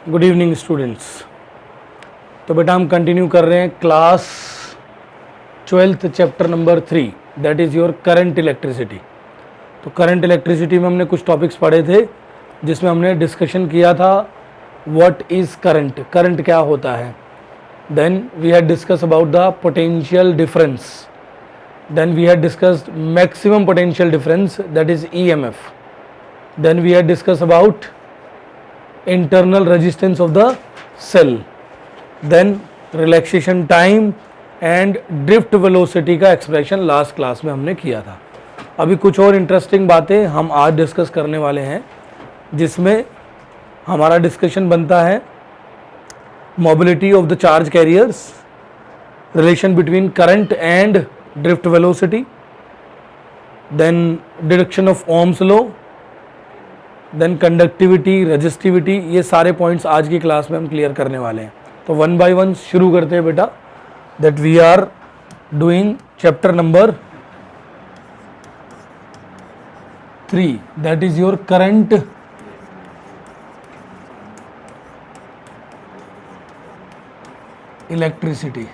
Good evening students. तो बेटा हम कंटिन्यू कर रहे हैं class 12th chapter number 3 that is your current electricity. तो करंट इलेक्ट्रिसिटी में हमने कुछ टॉपिक्स पढ़े थे जिसमें हमने डिस्कशन किया था व्हाट इज़ करंट, करंट क्या होता है। Then we had discuss about the potential difference, then we had discussed maximum potential difference that is EMF, then we had discuss about internal resistance of the cell, then relaxation time and drift velocity का expression last class में हमने किया था। अभी कुछ और interesting बातें हम आज डिस्कस करने वाले हैं जिसमें हमारा डिस्कशन बनता है mobility of the charge carriers, relation between current and drift velocity, then deduction of Ohm's law, then conductivity, resistivity, ये सारे पॉइंट्स आज की क्लास में हम क्लियर करने वाले हैं। तो वन बाय वन शुरू करते हैं बेटा। That we are doing chapter number 3 that is your current electricity.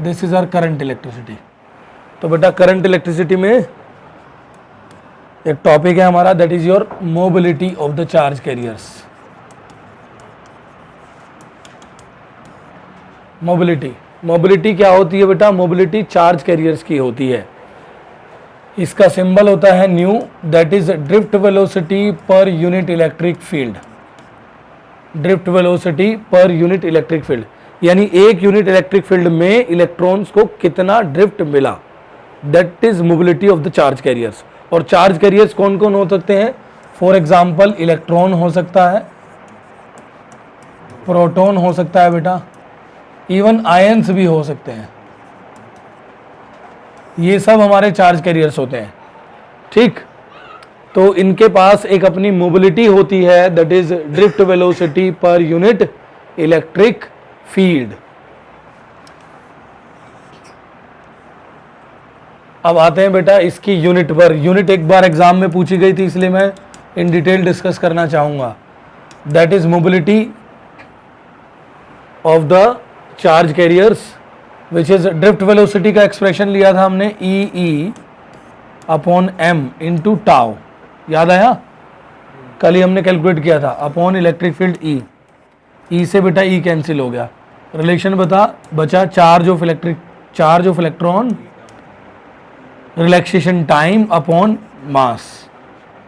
This is our current electricity. तो बेटा करंट इलेक्ट्रिसिटी में एक टॉपिक है हमारा that is your mobility of the charge carriers. Mobility क्या होती है बेटा? मोबिलिटी चार्ज कैरियर्स की होती है। इसका सिंबल होता है new, that is drift velocity per unit electric field. Drift velocity per unit electric field यानी एक यूनिट इलेक्ट्रिक फील्ड में इलेक्ट्रॉन्स को कितना ड्रिफ्ट मिला, that is mobility of the charge carriers. और चार्ज कैरियर्स कौन कौन हो सकते हैं? फॉर एग्जाम्पल इलेक्ट्रॉन हो सकता है, प्रोटॉन हो सकता है बेटा, इवन आयंस भी हो सकते हैं। ये सब हमारे चार्ज कैरियर्स होते हैं, ठीक। तो इनके पास एक अपनी मोबिलिटी होती है that is drift velocity per unit electric field. अब आते हैं बेटा इसकी यूनिट पर। यूनिट एक बार एग्जाम में पूछी गई थी इसलिए मैं इन डिटेल डिस्कस करना चाहूँगा। That is mobility of the charge carriers which is drift velocity का एक्सप्रेशन लिया था हमने E upon M into tau. याद आया? कल ही हमने कैलकुलेट किया था अपॉन इलेक्ट्रिक फील्ड E से बेटा E कैंसिल हो गया। रिलेशन बचा charge of electron relaxation time upon mass.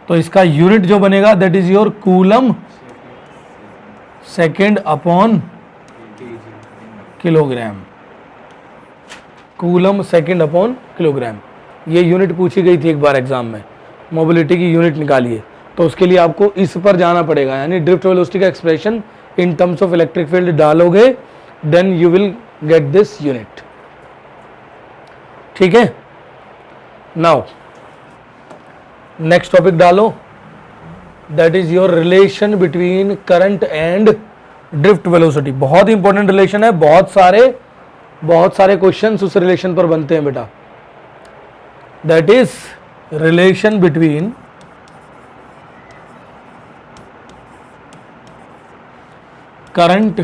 तो इसका यूनिट जो बनेगा that is your coulomb second upon kilogram. Coulomb second upon kilogram, ये यूनिट पूछी गई थी एक बार एग्जाम में। मोबिलिटी की यूनिट निकालिए तो उसके लिए आपको इस पर जाना पड़ेगा, यानी ड्रिफ्ट वेलोसिटी का expression in terms of electric field डालोगे then you will get this unit, ठीक है। नाउ नेक्स्ट टॉपिक डालो, that is your relation between current and drift velocity. बहुत इंपॉर्टेंट रिलेशन है, बहुत सारे क्वेश्चंस उस रिलेशन पर बनते हैं बेटा। That is relation between current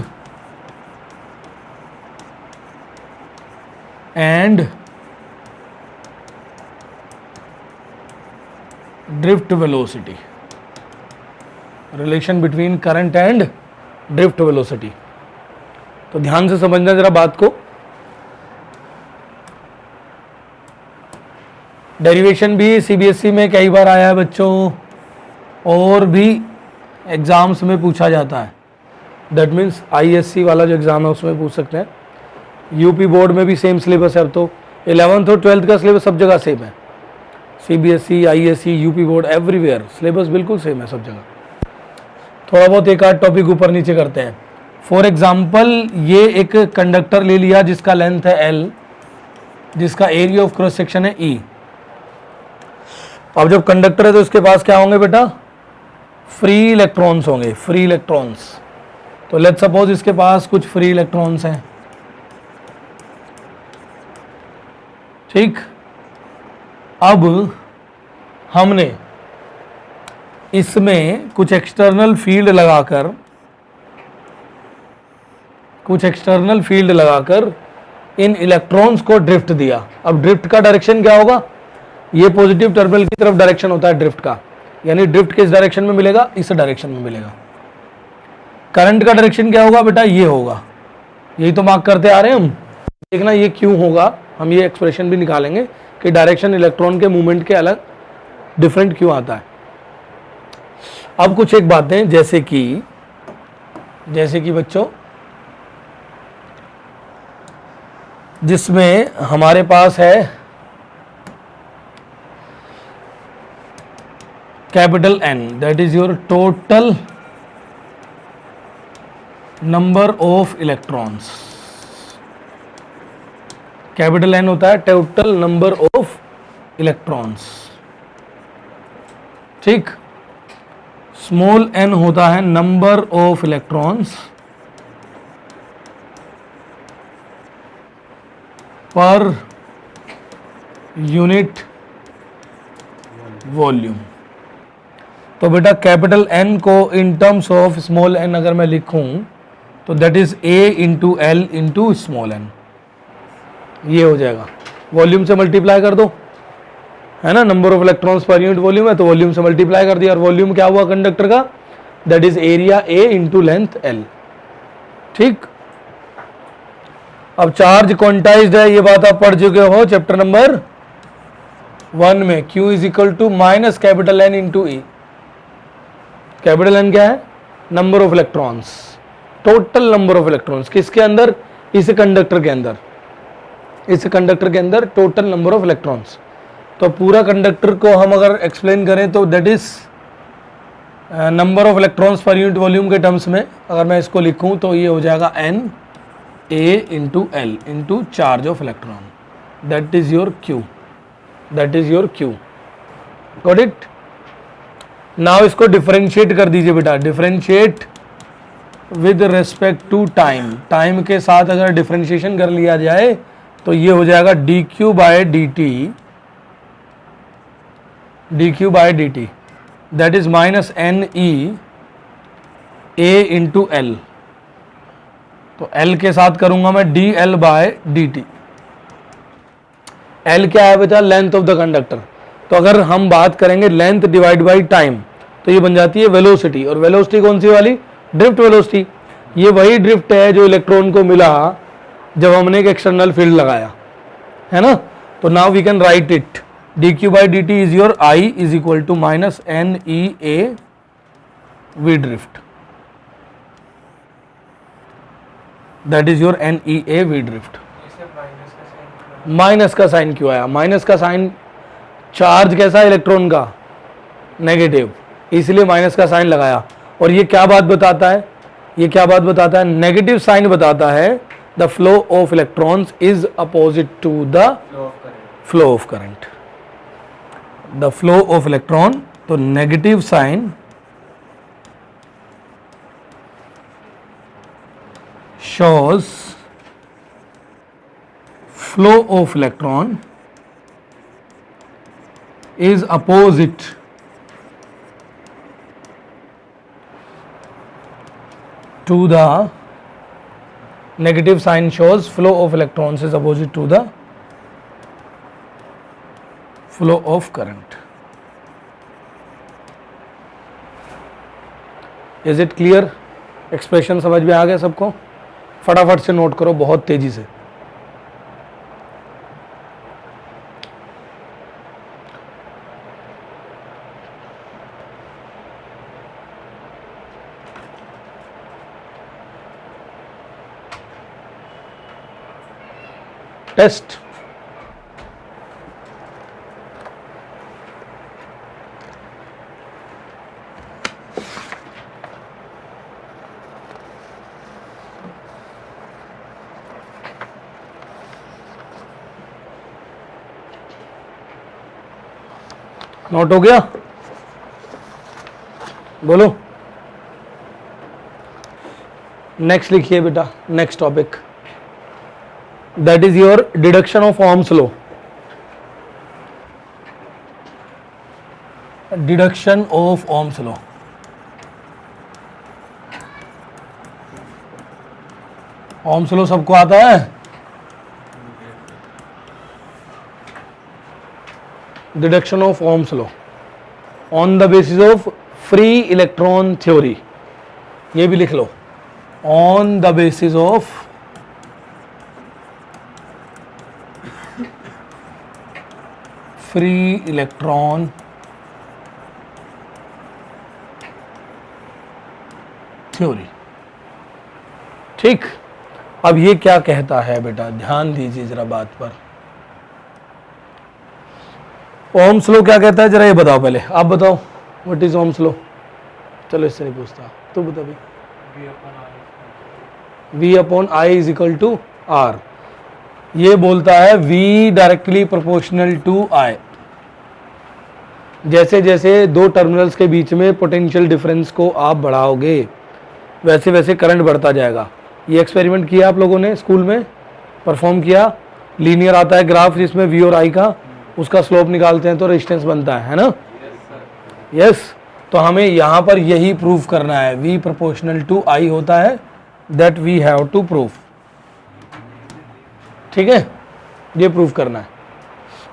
and drift velocity. Relation between current and drift velocity. तो ध्यान से समझना जरा बात को। डेरिवेशन भी CBSE में कई बार आया है बच्चों, और भी एग्जाम्स में पूछा जाता है। दैट मीन्स ISC वाला जो एग्जाम है उसमें पूछ सकते हैं। यूपी बोर्ड में भी सेम सिलेबस है। अब तो 11th और 12th का सिलेबस सब जगह सेम है। CBSE, ISC, UP board, everywhere syllabus बिल्कुल सेम है सब जगह। थोड़ा बहुत एक आध टॉपिक ऊपर नीचे करते हैं। फॉर एग्जाम्पल ये एक कंडक्टर ले लिया जिसका लेंथ है L, जिसका एरिया ऑफ क्रॉस सेक्शन है E। अब जब कंडक्टर है तो इसके पास क्या होंगे बेटा? फ्री इलेक्ट्रॉन्स होंगे, फ्री इलेक्ट्रॉन्स। तो लेट्स सपोज इसके पास कुछ फ्री इलेक्ट्रॉन्स हैं, ठीक। अब हमने इसमें कुछ एक्सटर्नल फील्ड लगाकर कुछ एक्सटर्नल फील्ड लगाकर इन इलेक्ट्रॉन्स को ड्रिफ्ट दिया। अब ड्रिफ्ट का डायरेक्शन क्या होगा, ये पॉजिटिव टर्मिनल की तरफ डायरेक्शन होता है ड्रिफ्ट का, यानी ड्रिफ्ट किस डायरेक्शन में मिलेगा, इस डायरेक्शन में मिलेगा। करंट का डायरेक्शन क्या होगा बेटा, ये होगा, यही तो मार्क करते आ रहे हैं हम। देखना ये क्यों होगा, हम ये एक्सप्रेशन भी निकालेंगे कि डायरेक्शन इलेक्ट्रॉन के मूवमेंट के अलग डिफरेंट क्यों आता है। अब कुछ एक बातें जैसे कि बच्चों, जिसमें हमारे पास है capital N, that is your total number of electrons. Capital N होता है टोटल नंबर ऑफ इलेक्ट्रॉन्स, ठीक। स्मॉल n होता है number of electrons per unit volume. तो बेटा कैपिटल N को इन टर्म्स ऑफ स्मॉल n अगर मैं लिखूं तो that is A into L into small n, ये हो जाएगा। वॉल्यूम से मल्टीप्लाई कर दो, है ना, number of electrons per unit volume है तो वॉल्यूम से मल्टीप्लाई कर दिया, और वॉल्यूम क्या हुआ कंडक्टर का, that is area A into length L, ठीक। अब चार्ज क्वांटाइज्ड है, ये बात आप पढ़ चुके हो चैप्टर नंबर 1 में। Q is equal to minus capital N into E। Capital N क्या है, number of electrons, total number of electrons, किसके अंदर, इस कंडक्टर के अंदर, इस कंडक्टर के अंदर टोटल नंबर ऑफ इलेक्ट्रॉन्स। तो पूरा कंडक्टर को हम अगर एक्सप्लेन करें तो that is number of electrons per unit volume के टर्म्स में अगर मैं इसको लिखूं तो ये हो जाएगा N A into L into charge of electron, that is your Q, that is your Q। Got it. Now इसको डिफरेंशिएट कर दीजिए बेटा, differentiate with respect to time. Time के साथ अगर डिफरेंशिएशन कर लिया जाए तो ये हो जाएगा dq by dt, that is minus NE A into L. तो L के साथ करूंगा मैं dl बाय dt। L क्या है बेटा, लेंथ ऑफ द कंडक्टर। तो अगर हम बात करेंगे लेंथ डिवाइड बाई टाइम तो ये बन जाती है वेलोसिटी, और वेलोसिटी कौन सी वाली, ड्रिफ्ट वेलोसिटी। ये वही ड्रिफ्ट है जो इलेक्ट्रॉन को मिला जब हमने एक एक्सटर्नल फील्ड लगाया, है ना। तो now we can write it, dq by dt is your I is equal to minus NEA V drift, that is your NEA V drift. Minus का साइन क्यों आया, माइनस का साइन, चार्ज कैसा electron का, नेगेटिव, इसलिए minus का sign लगाया। और ये क्या बात बताता है, ये क्या बात बताता है, नेगेटिव साइन बताता है the flow of electrons is opposite to the flow of current, the flow of electron. तो negative sign shows flow of electron is opposite to the negative sign shows flow of electrons is opposite to the flow of current. Is it clear? Expression समझ में आ गया सबको? फटाफट से note करो बहुत तेजी से। टेस्ट, नोट हो गया? बोलो। नेक्स्ट लिखिए बेटा, next topic, that is your deduction of Ohm's law. Deduction of Ohm's law. Ohm's law सबको आता है? Deduction of Ohm's law on the basis of free electron theory, ये भी लिख लो, on the basis of free electron theory. ठीक, अब ये क्या कहता है बेटा, ध्यान दीजिए जरा बात पर। ओम्स लॉ क्या कहता है जरा ये बताओ, पहले आप बताओ व्हाट इज ओम्स लॉ। चलो इससे नहीं पूछता, तो बता भाई। V upon I is equal to R, ये बोलता है V directly proportional to I। जैसे जैसे दो टर्मिनल्स के बीच में पोटेंशियल डिफरेंस को आप बढ़ाओगे वैसे वैसे करंट बढ़ता जाएगा। ये एक्सपेरिमेंट किया आप लोगों ने स्कूल में, परफॉर्म किया। लीनियर आता है ग्राफ जिसमें V और I का, उसका स्लोप निकालते हैं तो रेजिस्टेंस बनता है ना? यस, तो हमें यहाँ पर यही प्रूफ करना है, V प्रोपोर्शनल टू I होता है, that we have to proof. ठीक है, ये प्रूफ करना है।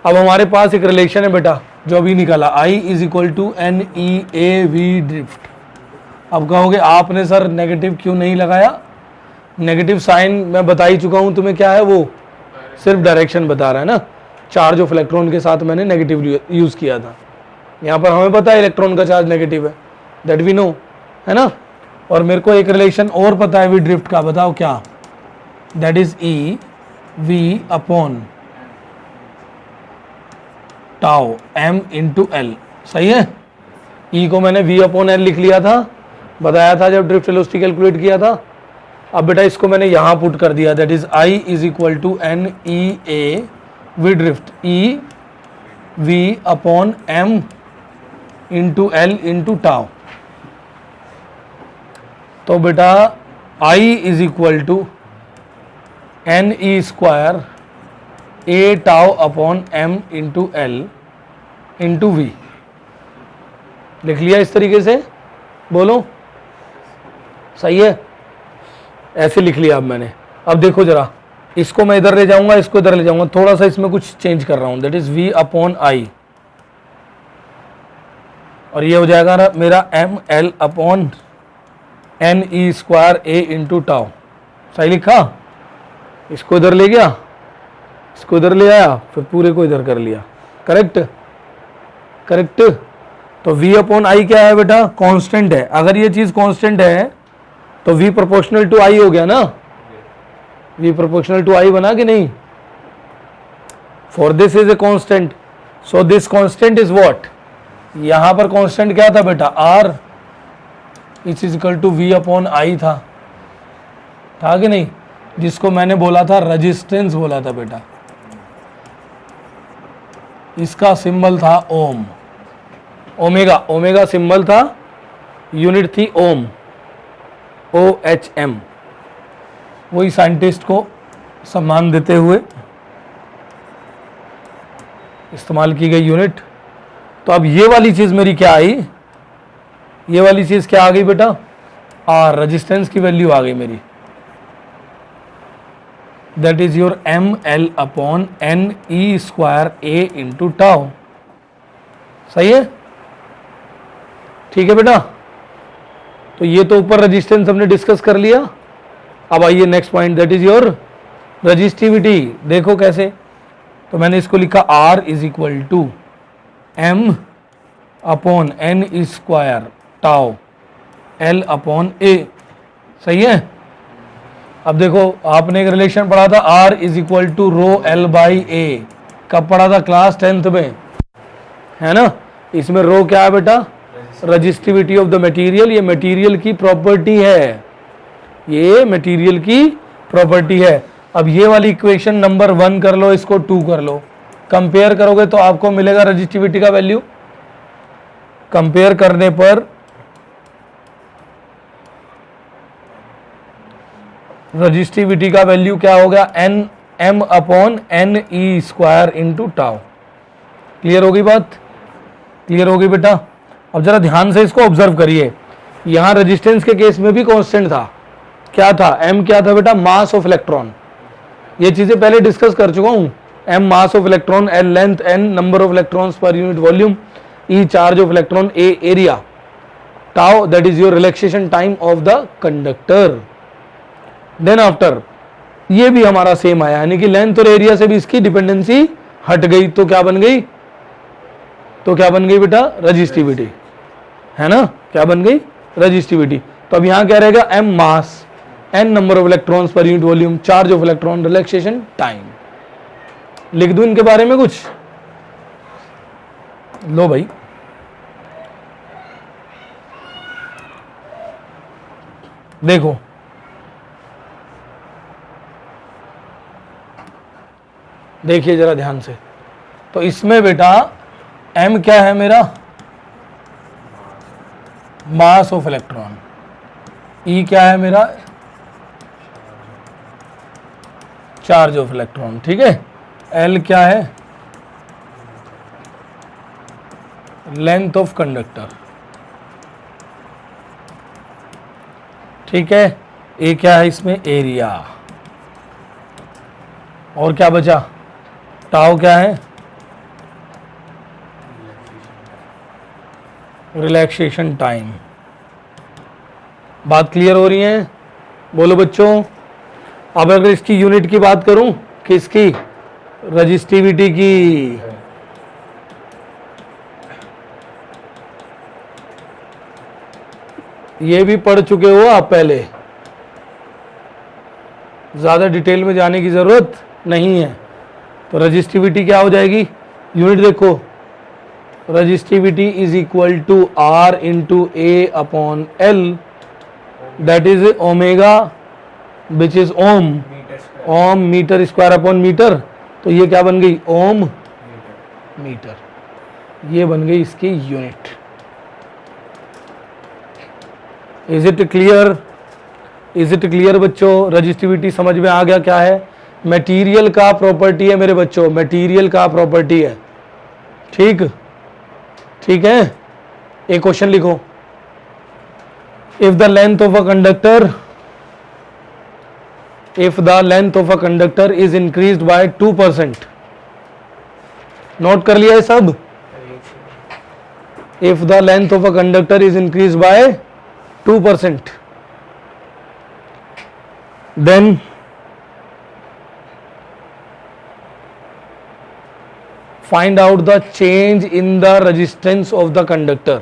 अब हमारे पास एक रिलेशन है बेटा जो अभी निकाला, I is equal to NEAV drift. अब कहोगे आपने सर नेगेटिव क्यों नहीं लगाया? नेगेटिव साइन मैं बता ही चुका हूं तुम्हें क्या है, वो सिर्फ डायरेक्शन बता रहा है ना। चार्ज ऑफ इलेक्ट्रॉन के साथ मैंने नेगेटिव यूज किया था। यहाँ पर हमें पता है इलेक्ट्रॉन का चार्ज नेगेटिव है, दैट वी नो, है ना। और मेरे को एक रिलेशन और पता है वी ड्रिफ्ट का, बताओ क्या? That is E V upon tau M into L। सही है, E को मैंने V अपॉन L लिख लिया था, बताया था जब ड्रिफ्ट वेलोसिटी कैलकुलेट किया था। अब बेटा इसको मैंने यहाँ पुट कर दिया, that is I is equal to NEA V drift E V upon M into L into tau. तो बेटा I is equal to NE square A tau upon M into L into V। लिख लिया इस तरीके से, बोलो सही है? ऐसे लिख लिया अब मैंने। अब देखो जरा, इसको मैं इधर ले जाऊंगा, इसको इधर ले जाऊंगा, थोड़ा सा इसमें कुछ चेंज कर रहा हूं, that is V upon I, और ये हो जाएगा मेरा ML upon NE square A into tau. सही लिखा? इसको इधर ले गया, इसको इधर ले आया, फिर पूरे को इधर कर लिया। करेक्ट? करेक्ट। तो V अपॉन I क्या है बेटा? कांस्टेंट है। अगर ये चीज कांस्टेंट है तो V प्रोपोर्शनल टू I हो गया ना। V प्रोपोर्शनल टू I बना कि नहीं? For this is a constant, so this constant is what? यहां पर कांस्टेंट क्या था बेटा? R is equal to V upon I था कि नहीं? जिसको मैंने बोला था रेजिस्टेंस बोला था बेटा, इसका सिंबल था ओम। ओमेगा, ओमेगा सिंबल था, यूनिट थी ओम, OHM। वही साइंटिस्ट को सम्मान देते हुए इस्तेमाल की गई यूनिट। तो अब ये वाली चीज मेरी क्या आई? ये वाली चीज क्या आ गई बेटा? R, रेजिस्टेंस की वैल्यू आ गई मेरी, that is your ML upon NE square A into tau. सही है? ठीक है बेटा। तो ये तो ऊपर रेजिस्टेंस हमने डिस्कस कर लिया। अब आइए next point, that is your resistivity. देखो कैसे, तो मैंने इसको लिखा R is equal to M upon NE square tau L upon A। सही है? अब देखो आपने एक रिलेशन पढ़ा था, R is equal to rho L by A। कब पढ़ा था? क्लास 10th में, है ना। इसमें रो क्या है बेटा? Resistivity of the material. ये मटेरियल की प्रॉपर्टी है, ये मटेरियल की प्रॉपर्टी है। अब ये वाली इक्वेशन नंबर 1 कर लो, इसको 2 कर लो, कंपेयर करोगे तो आपको मिलेगा रजिस्टिविटी का वैल्यू। कंपेयर करने पर रजिस्टिविटी का वैल्यू क्या हो गया? M upon NE square into tau. Clear होगी बात? क्लियर होगी बेटा? अब जरा ध्यान से इसको ऑब्जर्व करिए। यहां रेजिस्टेंस के केस में भी कांस्टेंट था, क्या था, m क्या था बेटा, मास ऑफ इलेक्ट्रॉन। ये चीजें पहले डिस्कस कर चुका हूं। m mass of electron, l length, n number of electrons per unit volume, e charge of electron, a area, tau that is your relaxation time of the conductor. Then after ये भी हमारा same आया, यानी कि length और area से भी इसकी डिपेंडेंसी हट गई, तो क्या बन गई, तो क्या बन गई बेटा, रजिस्टिविटी, है ना, क्या बन गई, रजिस्टिविटी। तो अब यहां क्या रहेगा, m mass, n number of electrons per unit volume, charge of electron, relaxation time. लिख दूं इनके बारे में कुछ, लो भाई, देखो देखिए जरा ध्यान से। तो इसमें बेटा m क्या है मेरा, मास ऑफ इलेक्ट्रॉन, e क्या है मेरा, चार्ज ऑफ इलेक्ट्रॉन, ठीक है, l क्या है, लेंथ ऑफ कंडक्टर, ठीक है, a क्या है इसमें, एरिया, और क्या बचा, टाउ क्या है, रिलैक्सेशन टाइम। बात क्लियर हो रही है, बोलो बच्चों। अब अगर इसकी यूनिट की बात करूं, किसकी, रजिस्टिविटी की, ये भी पढ़ चुके हो आप पहले, ज्यादा डिटेल में जाने की जरूरत नहीं है। तो रजिस्टिविटी क्या हो जाएगी, यूनिट देखो, resistivity is equal to R into A upon L, that is omega which is ohm, ohm metre square upon metre. तो ये क्या बन गई, ओम मीटर, ये बन गई इसकी unit. Is it clear, is it clear बच्चों, रजिस्टिविटी समझ में आ गया क्या है, मटेरियल का प्रॉपर्टी है मेरे बच्चों, मटेरियल का प्रॉपर्टी है, ठीक, ठीक है। एक क्वेश्चन लिखो, if the length of a conductor, if the length of a conductor is increased by 2%, note कर लिया है सब, if the length of a conductor is increased by 2%, then find out the change in the resistance of the conductor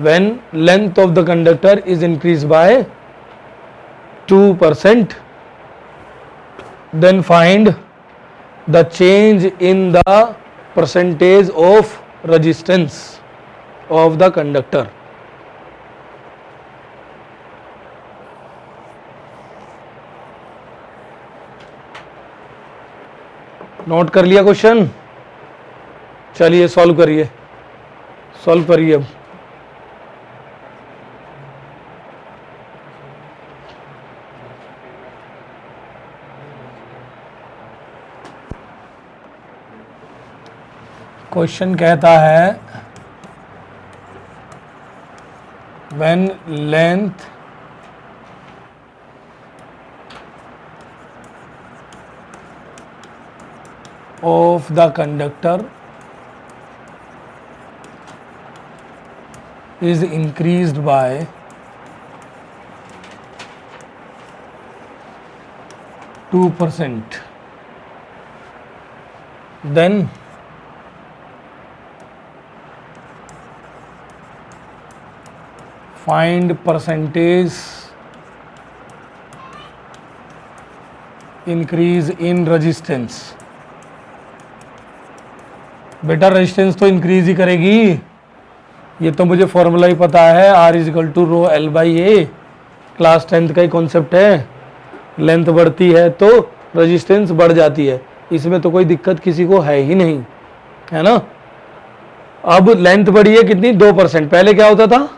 when length of the conductor is increased by 2%, then find the change in the percentage of resistance of the conductor। Note कर लिया question, चलिए solve करिए, solve करिए। अब question कहता है when length of the conductor is increased by 2%, then find percentage increase in resistance। बेटा resistance तो इंक्रीज ही करेगी, ये तो मुझे फॉर्मूला ही पता है, R is equal to rho L by A, class 10th का ही कॉन्सेप्ट है। लेंथ बढ़ती है तो रेजिस्टेंस बढ़ जाती है, इसमें तो कोई दिक्कत किसी को है ही नहीं, है ना। अब लेंथ बढ़ी है कितनी, 2%, पहले क्या होता था,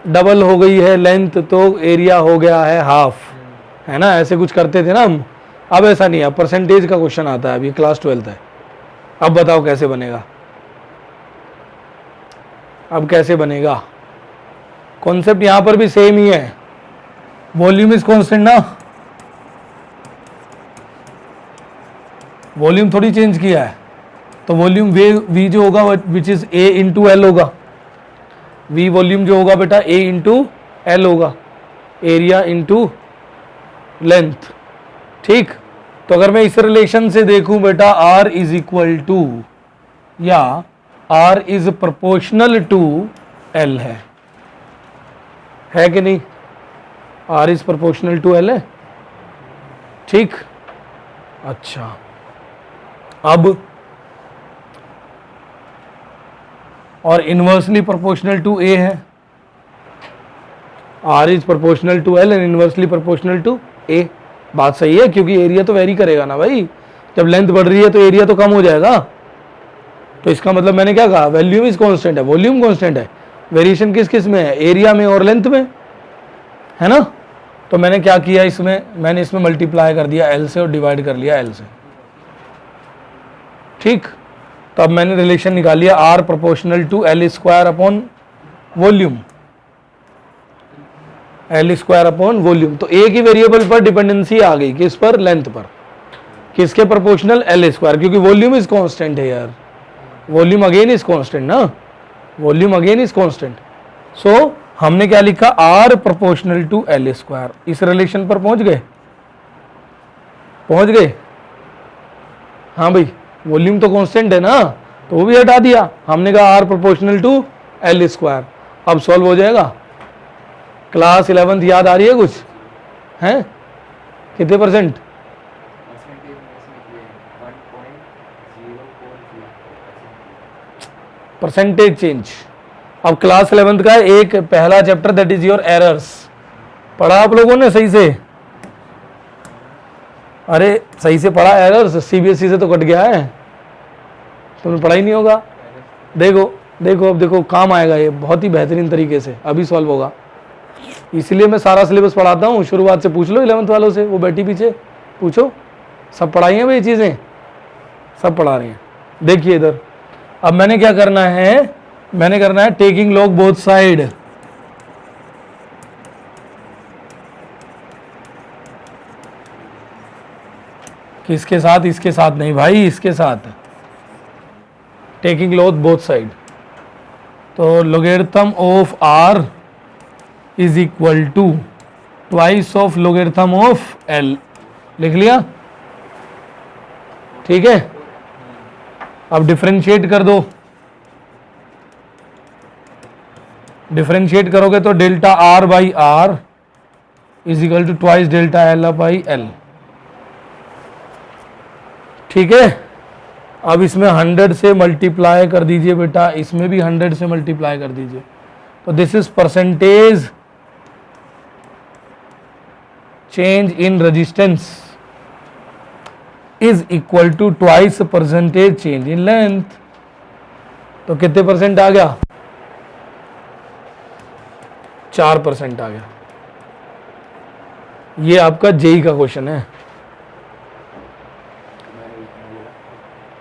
डबल हो गई है लेंथ तो एरिया हो गया है हाफ, है ना, ऐसे कुछ करते थे ना हम। अब ऐसा नहीं है, परसेंटेज का क्वेश्चन आता है, अभी क्लास 12th है। अब बताओ कैसे बनेगा, अब कैसे बनेगा, कॉन्सेप्ट यहां पर भी सेम ही है, वॉल्यूम इज कांस्टेंट ना, वॉल्यूम थोड़ी चेंज किया है, तो वॉल्यूम वी जो होगा which is a into L होगा, वी वॉल्यूम जो होगा बेटा ए इंटू एल होगा, एरिया इंटू लेंथ। ठीक, तो अगर मैं इस रिलेशन से देखूं बेटा R इज इक्वल टू या R is proportional to L है कि नहीं? R is proportional to L है। ठीक, अच्छा अब और इनवर्सली प्रोपोर्शनल टू A है, R is proportional to L and inversely proportional to A। बात सही है, क्योंकि एरिया तो वेरी करेगा ना भाई, जब लेंथ बढ़ रही है तो एरिया तो कम हो जाएगा। तो इसका मतलब मैंने क्या कहा, वॉल्यूम इज कांस्टेंट है, वॉल्यूम कांस्टेंट है, वेरिएशन किस किस में है, एरिया में और लेंथ में, है ना। तो मैंने क्या किया इसमें, मैंने इसमें मल्टीप्लाई कर दिया L से और डिवाइड कर लिया L से। ठीक, तो अब मैंने रिलेशन निकाल लिया R proportional to L square upon volume, L square upon volume. तो एक ही वेरिएबल पर डिपेंडेंसी आ गई, किस पर, लेंथ पर, किसके प्रोपोर्शनल, L स्क्वायर, क्योंकि वॉल्यूम इज कांस्टेंट है यार, वॉल्यूम अगेन इज कांस्टेंट ना, volume again is constant. So हमने क्या लिखा, R proportional to L square. इस रिलेशन पर पहुंच गए, पहुंच गए, हाँ भाई, वॉल्यूम तो कांस्टेंट है ना, तो वो भी हटा दिया, हमने कहा R proportional to L square. अब सॉल्व हो जाएगा। क्लास 11th याद आ रही है कुछ, हैं कितने परसेंट? Percentage change. अब क्लास 11th का एक पहला chapter that is your errors, पढ़ा आप लोगों ने सही से? अरे सही से पढ़ा एरर्स? सीबीएसई से तो कट गया है, तुमने पढ़ा ही नहीं होगा। देखो देखो, अब देखो काम आएगा ये बहुत ही बेहतरीन तरीके से, अभी सॉल्व होगा। इसलिए मैं सारा सिलेबस पढ़ाता हूँ, शुरुआत से पूछ लो 11th वालों से, वो बैठी पीछे पूछो, सब पढ़ाई हैं भाई, चीज़ें सब पढ़ा रही हैं। देखिए इधर, अब मैंने क्या करना है, मैंने करना है टेकिंग लॉग बोथ साइड। किसके साथ? इसके साथ नहीं भाई, इसके साथ, टेकिंग लॉग बोथ साइड। तो logarithm of R is equal to twice of logarithm of L, लिख लिया? ठीक है, अब डिफरेंशिएट कर दो, डिफरेंशिएट करोगे तो delta R by R is equal to twice delta L by L। ठीक है, अब इसमें 100 से मल्टीप्लाई कर दीजिए बेटा, इसमें भी 100 से मल्टीप्लाई कर दीजिए, तो this is percentage change in resistance is equal to twice percentage change in length. तो कितने परसेंट आ गया? 4% आ गया। ये आपका जेई का क्वेश्चन है।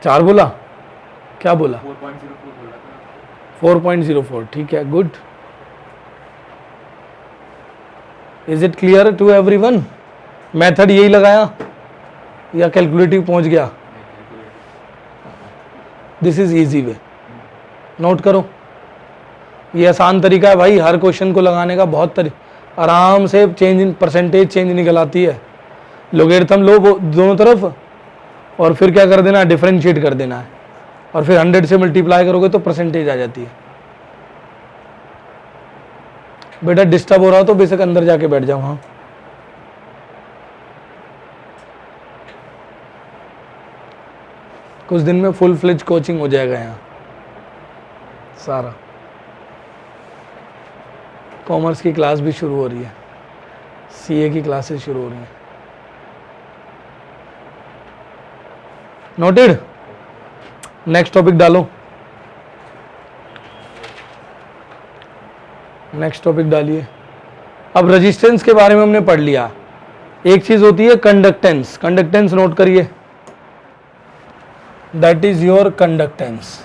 4 बोला? क्या बोला? 4.04। ठीक है, good. Is it clear to everyone? Method यही लगाया या कैलकुलेटिव पहुंच गया? This is easy way, note करो, ये आसान तरीका है भाई, हर क्वेश्चन को लगाने का बहुत आराम से चेंज इन परसेंटेज चेंज निकल आती है। लोगेरिथम लो दोनों तरफ और फिर क्या कर देना है, डिफरेंशिएट कर देना है, और फिर 100 से मल्टीप्लाई करोगे तो परसेंटेज आ जाती है। बेटा डिस्टर्ब हो रहा हो तो बेशक अंदर जाके बैठ जाओ। हाँ, कुछ दिन में फुल फ्लेज कोचिंग हो जाएगा यहाँ सारा। कॉमर्स की क्लास भी शुरू हो रही है, सीए की क्लासेस शुरू हो रही हैं। नोटेड? नेक्स्ट टॉपिक डालो, नेक्स्ट टॉपिक डालिए। अब रेजिस्टेंस के बारे में हमने पढ़ लिया। एक चीज होती है कंडक्टेंस, कंडक्टेंस नोट करिए, that is your conductance.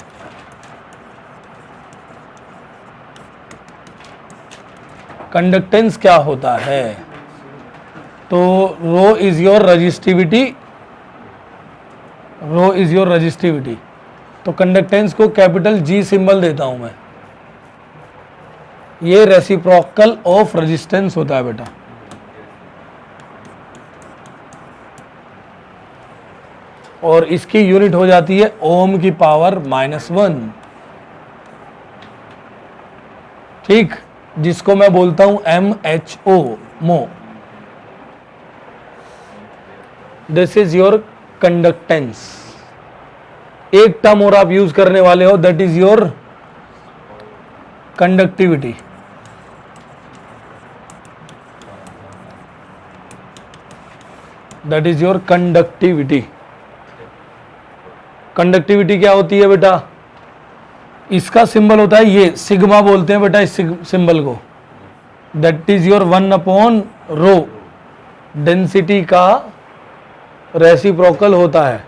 Conductance क्या होता है? तो rho is your resistivity, rho is your resistivity. तो कंडक्टेंस को कैपिटल जी सिंबल देता हूं मैं, ये रेसिप्रोकल ऑफ रेजिस्टेंस होता है बेटा। और इसकी यूनिट हो जाती है ओम की पावर -1, ठीक, जिसको मैं बोलता हूं MHO, मो। This is your conductance. एक टर्म और आप यूज करने वाले हो, that is your conductivity. That is your conductivity. Conductivity क्या होती है बेटा? इसका सिंबल होता है ये, सिग्मा बोलते हैं बेटा इस सिंबल को। दैट इज योर 1/ρ, डेंसिटी का रेसिप्रोकल होता है।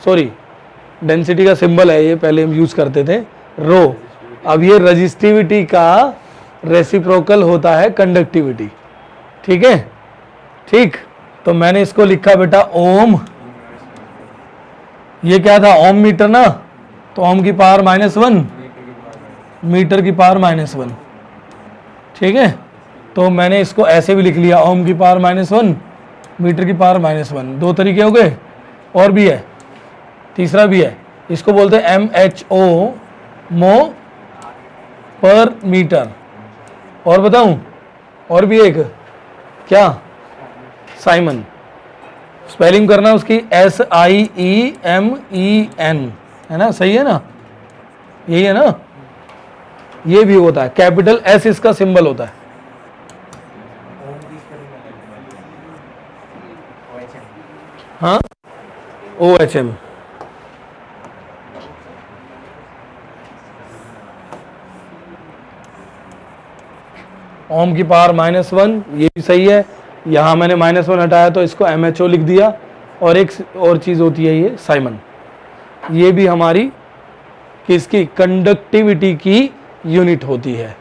सॉरी, डेंसिटी का सिंबल है ये, पहले हम यूज करते थे रो। अब ये रजिस्टिविटी का रेसिप्रोकल होता है कंडक्टिविटी। ठीक है, ठीक। तो मैंने इसको लिखा बेटा ओम, ये क्या था ओम मीटर ना, तो ओम की पावर -1, मीटर की पावर -1। ठीक है, तो मैंने इसको ऐसे भी लिख लिया, ओम की पावर -1, मीटर की पावर -1। दो तरीके हो गए, और भी है, तीसरा भी है, इसको बोलते हैं MHO, मो पर मीटर। और बताऊं, और भी एक क्या, साइमन। स्पेलिंग करना उसकी SIEMEN, है ना, सही है ना, यही है ना। ये भी होता है, कैपिटल S इसका सिंबल होता है। हाँ, OHM। ओम की पावर -1, ये भी सही है। यहाँ मैंने -1 हटाया तो इसको MHO लिख दिया। और एक और चीज़ होती है ये साइमन, ये भी हमारी किसकी, कंडक्टिविटी की यूनिट होती है,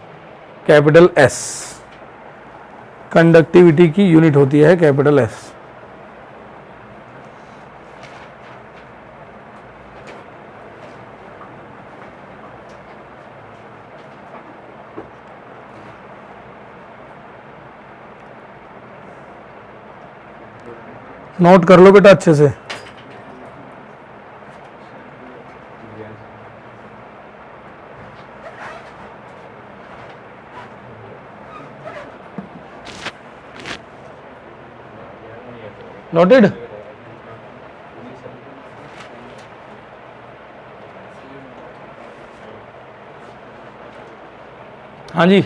कैपिटल S। कंडक्टिविटी की यूनिट होती है कैपिटल S। नोट कर लो बेटा अच्छे से। नोटेड? हाँ जी,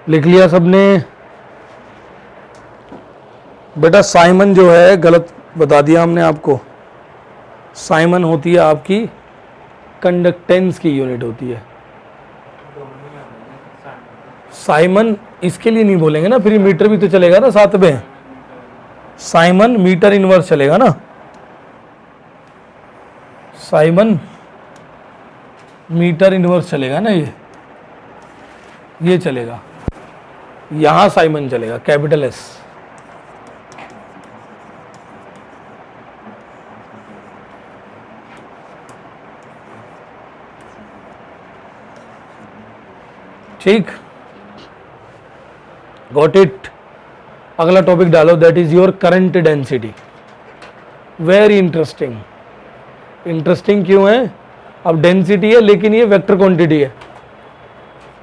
लिख लिया सबने? बेटा साइमन जो है गलत बता दिया हमने आपको। साइमन होती है आपकी कंडक्टेंस की यूनिट होती है। साइमन इसके लिए नहीं बोलेंगे ना, फिर मीटर भी तो चलेगा ना साथ में। साइमन मीटर इनवर्स चलेगा ना, साइमन मीटर इनवर्स चलेगा ना, ये चलेगा। यहां साइमन चलेगा, कैपिटल S। ठीक, गॉट इट। अगला टॉपिक डालो, that is your current density. Very interesting. Interesting क्यों है? अब डेंसिटी है लेकिन ये वेक्टर क्वांटिटी है,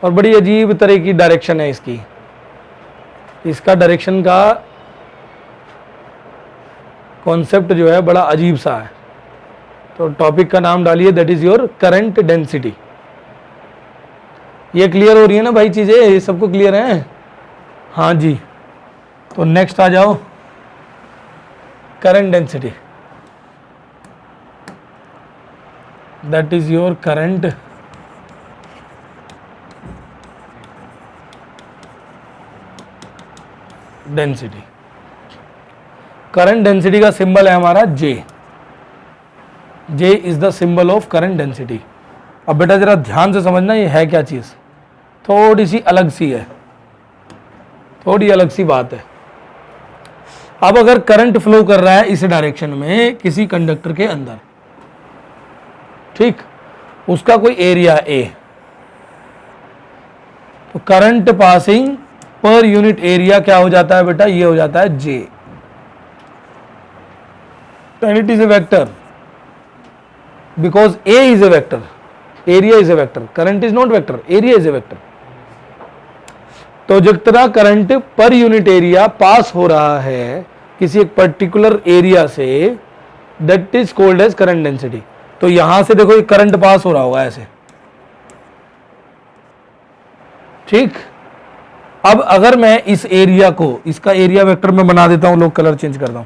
और बड़ी अजीब तरह की डायरेक्शन है इसकी। इसका डायरेक्शन का कॉन्सेप्ट जो है बड़ा अजीब सा है। तो टॉपिक का नाम डालिए, that is your current density. ये क्लियर हो रही है ना भाई चीजें, ये सबको क्लियर है? हाँ जी, तो नेक्स्ट आ जाओ, current density. That is your current density. Current density का सिंबल है हमारा J। J is the symbol of current density. अब बेटा जरा ध्यान से समझना ये है क्या चीज, थोड़ी सी अलग सी है, थोड़ी अलग सी बात है। अब अगर करंट फ्लो कर रहा है इस डायरेक्शन में किसी कंडक्टर के अंदर, ठीक, उसका कोई एरिया ए, तो current passing per unit area क्या हो जाता है बेटा, ये हो जाता है J, and it is a vector because A is a vector, area is a vector, current is not vector, area is a vector. तो जितना करंट पर यूनिट एरिया पास हो रहा है किसी एक पर्टिकुलर एरिया से, that is called as current density. तो यहां से देखो ये करंट पास हो रहा होगा ऐसे, ठीक। अब अगर मैं इस एरिया को, इसका एरिया वेक्टर में बना देता हूं, लोग कलर चेंज करता हूं,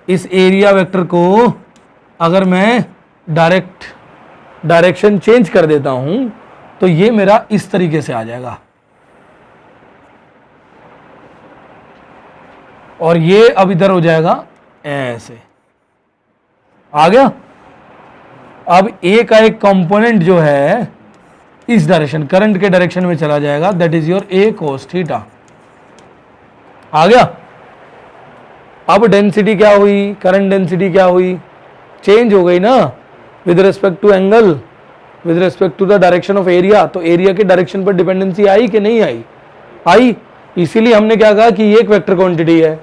इस एरिया वेक्टर को अगर मैं डायरेक्शन चेंज कर देता हूं तो ये मेरा इस तरीके से आ जाएगा, और ये अब इधर हो जाएगा ऐसे, आ गया। अब ए का एक कंपोनेंट जो है इस डायरेक्शन, करंट के डायरेक्शन में चला जाएगा, that is your A cos theta, आ गया। अब डेंसिटी क्या हुई, करंट डेंसिटी क्या हुई, चेंज हो गई ना with respect to angle, with respect to the direction of area. तो एरिया के डायरेक्शन पर डिपेंडेंसी आई कि नहीं आई, आई। इसीलिए हमने क्या कहा कि ये एक वेक्टर क्वांटिटी है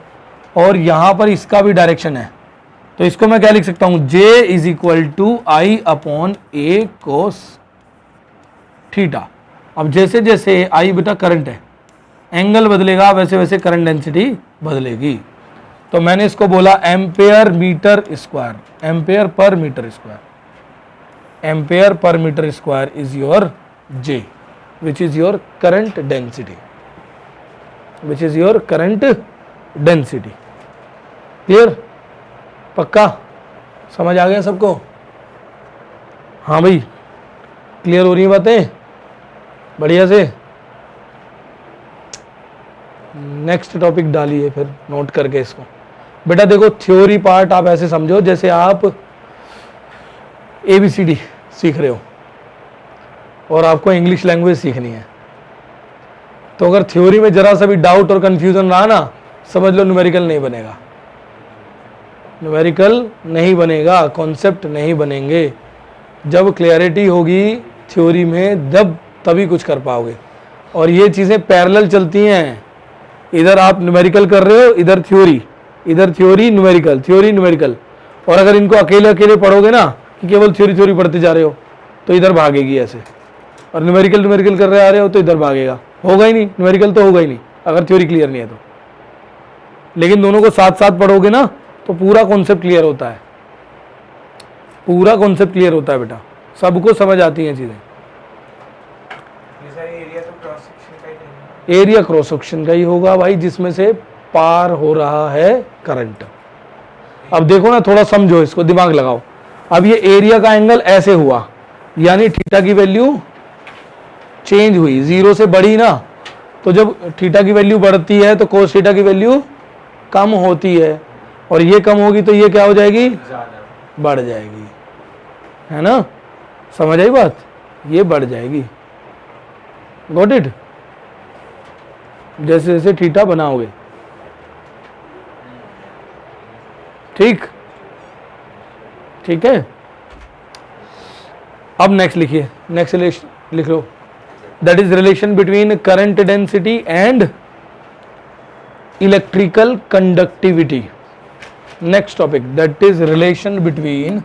और यहां पर इसका भी डायरेक्शन है, तो इसको मैं क्या लिख सकता हूं, J is equal to I upon A cos theta. अब जैसे जैसे आई बेटा करंट है, एंगल बदलेगा वैसे वैसे करंट डेंसिटी बदलेगी। तो मैंने इसको बोला ampere metre square, ampere per metre square, ampere per metre square is your J which is your current density, which is your current density. Clear, पक्का समझ आ गया सबको? हाँ भाई, क्लियर हो रही है बातें बढ़िया से? नेक्स्ट टॉपिक डालिए फिर नोट करके इसको। बेटा देखो थ्योरी पार्ट आप ऐसे समझो जैसे आप ABCD सीख रहे हो और आपको इंग्लिश लैंग्वेज सीखनी है। तो अगर थ्योरी में जरा सा भी डाउट और कंफ्यूजन रहा ना, समझ लो न्यूमेरिकल नहीं बनेगा, न्यूमेरिकल नहीं बनेगा, कॉन्सेप्ट नहीं बनेंगे। जब क्लियरिटी होगी थ्योरी में जब तभी कुछ कर पाओगे। और ये चीज़ें पैरेलल चलती हैं, इधर आप न्यूमेरिकल कर रहे हो, इधर थ्योरी, इधर थ्योरी न्यूमेरिकल, थ्योरी न्यूमेरिकल। और अगर इनको अकेले अकेले पढ़ोगे ना कि केवल थ्योरी थ्योरी पढ़ते जा रहे हो तो इधर भागेगी ऐसे, और न्यूमेरिकल न्यूमेरिकल कर रहे आ रहे हो तो इधर भागेगा, होगा ही नहीं, न्यूमेरिकल तो होगा ही नहीं अगर थ्योरी क्लियर नहीं है तो। लेकिन दोनों को साथ साथ पढ़ोगे ना तो पूरा कॉन्सेप्ट क्लियर होता है, पूरा कॉन्सेप्ट क्लियर होता है बेटा, सबको समझ आती हैं चीजें। एरिया क्रॉस सेक्शन का ही होगा भाई, जिसमें से पार हो रहा है करंट। अब देखो ना, थोड़ा समझो इसको, दिमाग लगाओ। अब ये एरिया का एंगल ऐसे हुआ, यानी थीटा की वैल्यू चेंज हुई, जीरो से बढ़ी ना। तो जब थीटा की वैल्यू बढ़ती है तो कोस थीटा की वैल्यू कम होती है, और ये कम होगी तो ये क्या हो जाएगी, बढ़ जाएगी, है ना? समझ आई बात? ये बढ़ जाएगी। Got it? जैसे जैसे थीटा बनाओगे, ठीक, ठीक है। अब नेक्स्ट लिखिए, नेक्स्ट लिख लो, that is relation between current density and electrical conductivity. Next topic, that is relation between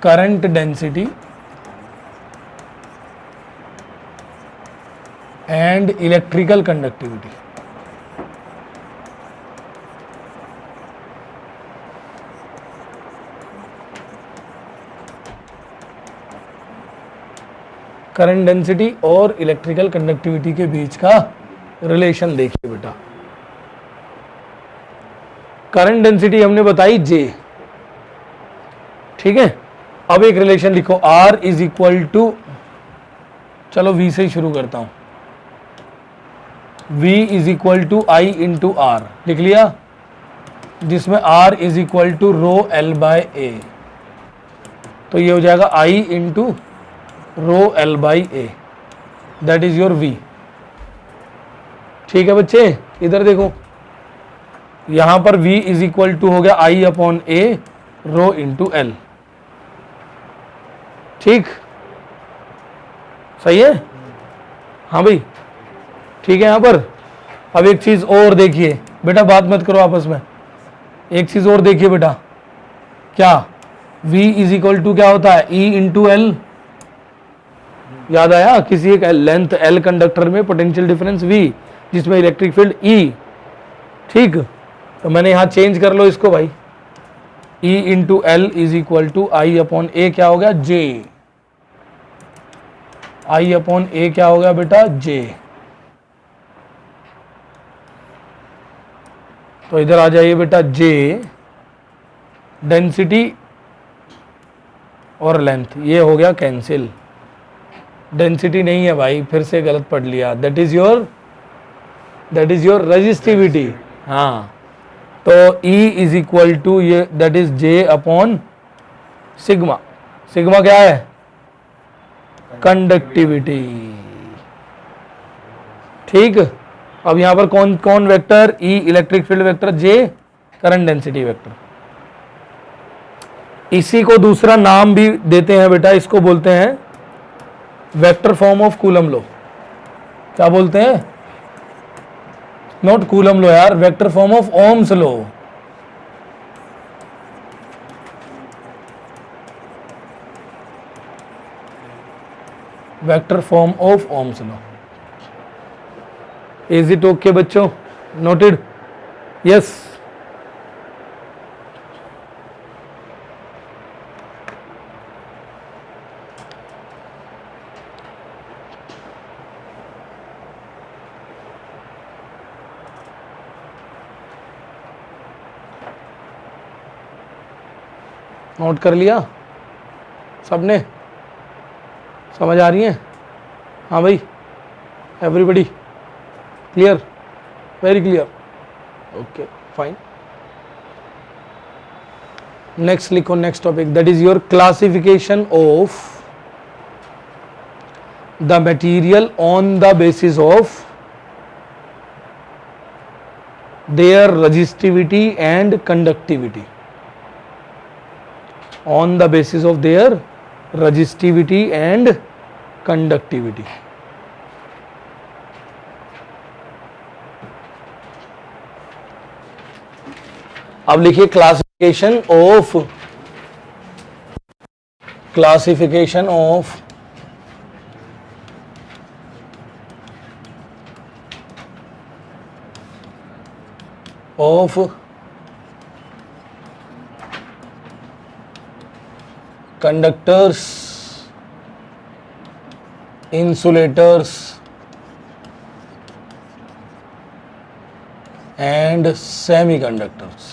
current density and electrical conductivity. Current density और इलेक्ट्रिकल कंडक्टिविटी के बीच का रिलेशन देखिए बेटा। करंट डेंसिटी हमने बताई J, ठीक है। अब एक रिलेशन लिखो, R इज इक्वल टू, चलो V से ही शुरू करता हूं, V is equal to I into R, लिख लिया, जिसमें R is equal to rho L by A, तो ये हो जाएगा I into rho L by A, that is your V। ठीक है बच्चे, इधर देखो, यहां पर V इज इक्वल टू हो गया I upon A rho into L. ठीक, सही है, हाँ भाई, ठीक है। यहां पर अब एक चीज और देखिए बेटा, बात मत करो आपस में, एक चीज और देखिए बेटा, क्या V इज इक्वल टू क्या होता है, E इंटू एल। याद आया, किसी एक लेंथ L कंडक्टर में पोटेंशियल डिफरेंस V, जिसमें इलेक्ट्रिक फील्ड E। ठीक, तो मैंने यहां चेंज कर लो इसको भाई, E into L is equal to I upon A, क्या हो गया J, आई अपॉन ए क्या हो गया बेटा J। तो इधर आ जाइए बेटा, J डेंसिटी और लेंथ, ये हो गया कैंसिल, डेंसिटी नहीं है भाई, फिर से गलत पढ़ लिया, दैट इज योर रेजिस्टिविटी। हाँ, तो E इज इक्वल टू ये, that is J upon sigma, sigma क्या है, कंडक्टिविटी। ठीक, अब यहां पर कौन कौन vector, E electric field vector, J current density vector. इसी को दूसरा नाम भी देते हैं बेटा, इसको बोलते हैं vector form of Coulomb law. क्या बोलते हैं, नॉट कूलम लॉ यार, vector form of Ohm's law. Vector form of Ohm's law. Is it okay बच्चों, नोटेड, यस। नोट कर लिया सबने, समझ आ रही है, हाँ भाई, everybody clear, very clear, okay fine. Next लिखो, next topic, that is your classification of the material on the basis of their resistivity and conductivity, on the basis of their resistivity and conductivity। अब लिखिए classification of conductors, insulators and semiconductors।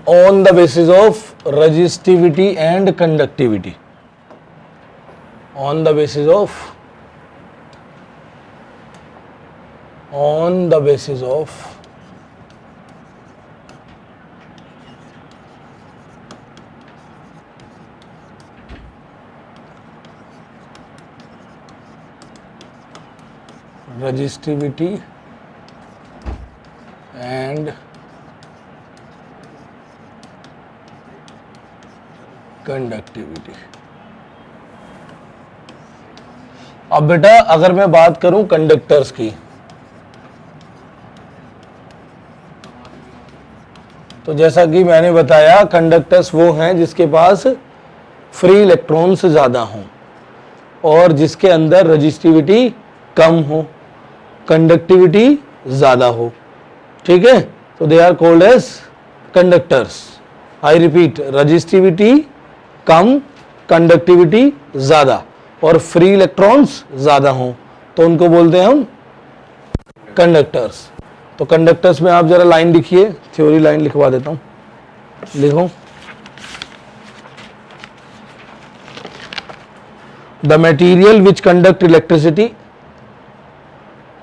on the basis of resistivity and conductivity, on the basis of resistivity and conductivity। अब बेटा अगर मैं बात करूं conductors की, तो जैसा कि मैंने बताया, कंडक्टर्स वो हैं जिसके पास फ्री इलेक्ट्रॉन्स ज़्यादा हों और जिसके अंदर रेजिस्टिविटी कम हो, कंडक्टिविटी ज़्यादा हो। ठीक है, तो they are called as conductors. I repeat, resistivity कम, कंडक्टिविटी ज़्यादा और फ्री इलेक्ट्रॉन्स ज़्यादा हों, तो उनको बोलते हैं हम कंडक्टर्स। तो कंडक्टर्स में आप जरा लाइन लिखिए, थ्योरी लाइन लिखवा देता हूं, लिखो। The material which conduct electricity,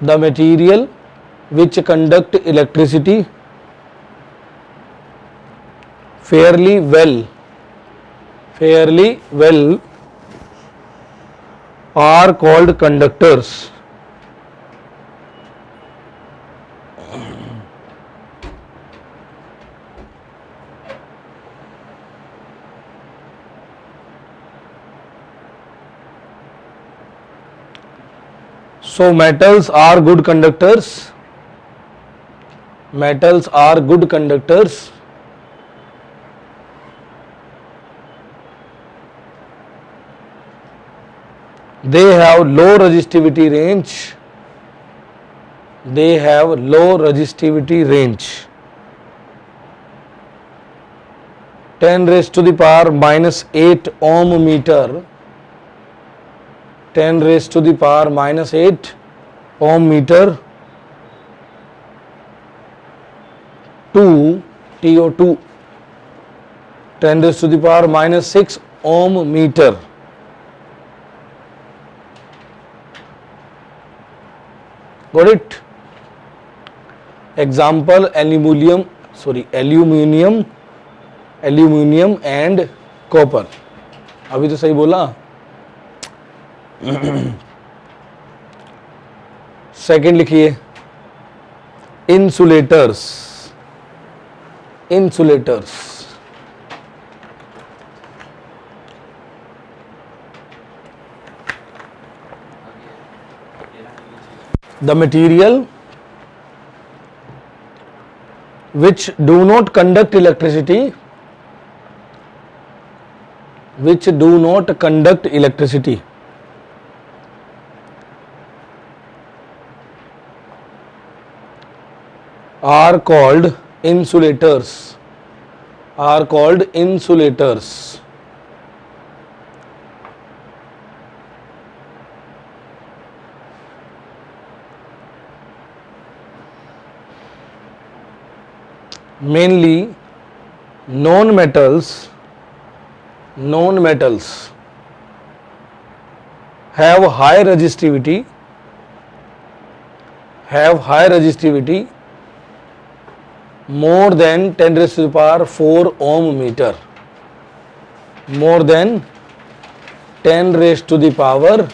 the material which conduct electricity fairly well are called conductors. So metals are good conductors. Metals are good conductors. They have low resistivity range. They have low resistivity range. 10 raised to the power minus 8 ohm meter. 10 raised to the power minus 8 ohm meter. 2 TO2. 10 raised to the power minus 6 ohm meter. Got it? Example, aluminium and copper. अभी तो सही बोला. Second लिखिए, insulators. The material which do not conduct electricity, are called insulators. Mainly non-metals have high resistivity more than 10 raised to the power 4 ohm meter. More than 10 raised to the power